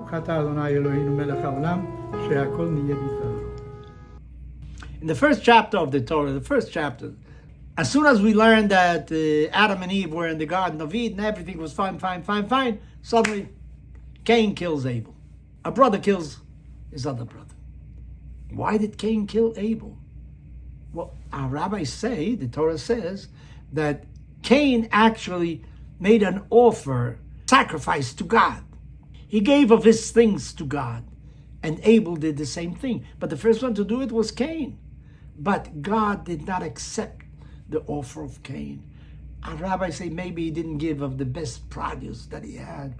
אתה אדוני אלוהינו מלך העולם, שהכל נהיה בדברו. In the first chapter of the Torah, as soon as we learned that Adam and Eve were in the Garden of Eden, everything was fine, suddenly Cain kills Abel. A brother kills his other brother. Why did Cain kill Abel? Well, our rabbis say, the Torah says, that Cain actually made an sacrifice to God. He gave of his things to God, and Abel did the same thing. But the first one to do it was Cain. But God did not accept the offer of Cain. Our rabbis say maybe he didn't give of the best produce that he had.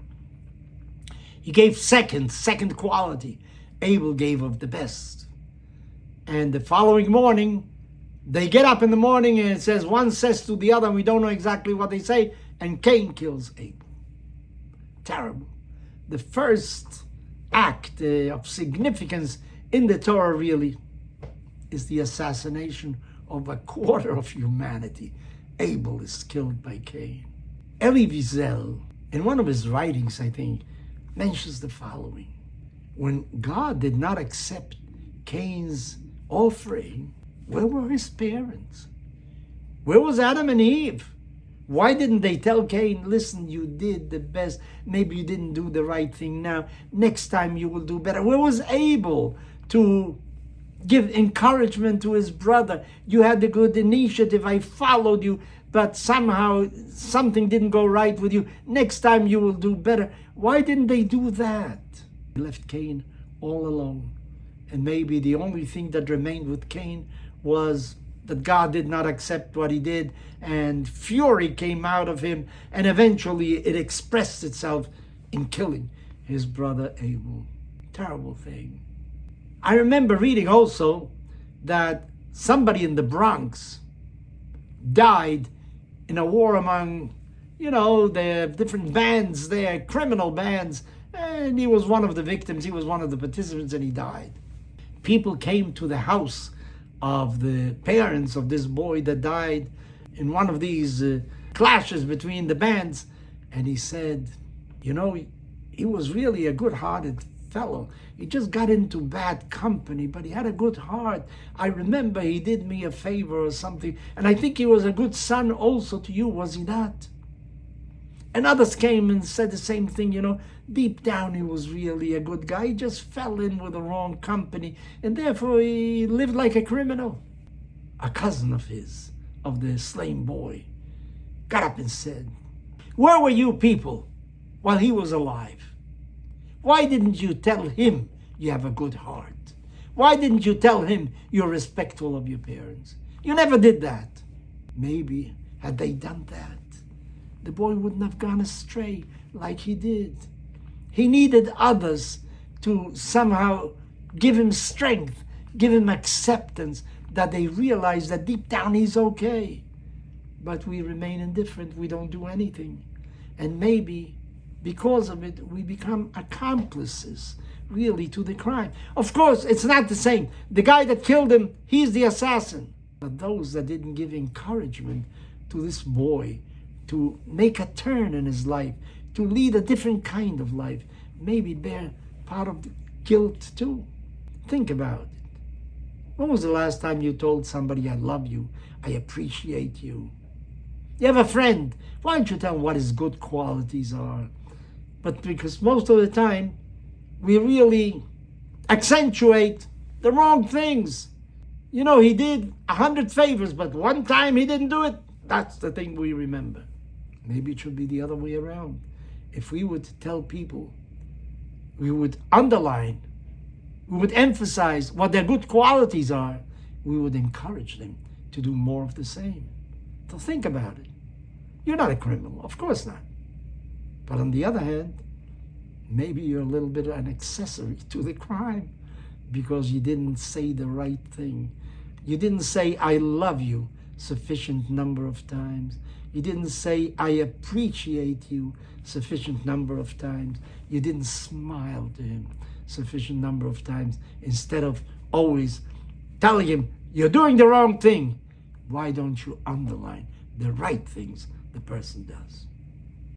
He gave second quality. Abel gave of the best. And the following morning, they get up in the morning and it says, one says to the other, and we don't know exactly what they say, and Cain kills Abel. Terrible. The first act of significance in the Torah really is the assassination of a quarter of humanity. Abel is killed by Cain. Elie Wiesel, in one of his writings, I think, mentions the following. When God did not accept Cain's offering, where were his parents? Where was Adam and Eve? Why didn't they tell Cain, listen, you did the best, maybe you didn't do the right thing now, next time you will do better? Where was Abel to give encouragement to his brother? You had the good initiative, I followed you, but somehow something didn't go right with you. Next time you will do better. Why didn't they do that? They left Cain all alone. And maybe the only thing that remained with Cain was that God did not accept what he did, and fury came out of him, and eventually it expressed itself in killing his brother Abel. Terrible thing. I remember reading also that somebody in the Bronx died in a war among, the different bands there, criminal bands, and he was one of the victims, he was one of the participants, and he died. People came to the house of the parents of this boy that died in one of these clashes between the bands, and he said, he was really a good-hearted fellow. He just got into bad company, but he had a good heart. I remember he did me a favor or something, and I think he was a good son also to you, was he not? And others came and said the same thing, deep down he was really a good guy. He just fell in with the wrong company, and therefore he lived like a criminal. A cousin of his, of the slain boy, got up and said, where were you people while he was alive? Why didn't you tell him you have a good heart? Why didn't you tell him you're respectful of your parents? You never did that. Maybe had they done that, the boy wouldn't have gone astray like he did. He needed others to somehow give him strength, give him acceptance, that they realize that deep down he's okay. But we remain indifferent, we don't do anything. And maybe because of it, we become accomplices, really, to the crime. Of course, it's not the same. The guy that killed him, he's the assassin. But those that didn't give encouragement to this boy to make a turn in his life, to lead a different kind of life, maybe bear part of the guilt too. Think about it. When was the last time you told somebody, I love you, I appreciate you? You have a friend, why don't you tell him what his good qualities are? But because most of the time, we really accentuate the wrong things. He did 100 favors, but one time he didn't do it. That's the thing we remember. Maybe it should be the other way around. If we would tell people, we would underline, we would emphasize what their good qualities are, we would encourage them to do more of the same. So think about it. You're not a criminal, of course not. But on the other hand, maybe you're a little bit an accessory to the crime because you didn't say the right thing. You didn't say, I love you sufficient number of times. You didn't say, I appreciate you sufficient number of times. You didn't smile to him sufficient number of times. Instead of always telling him, you're doing the wrong thing, why don't you underline the right things the person does?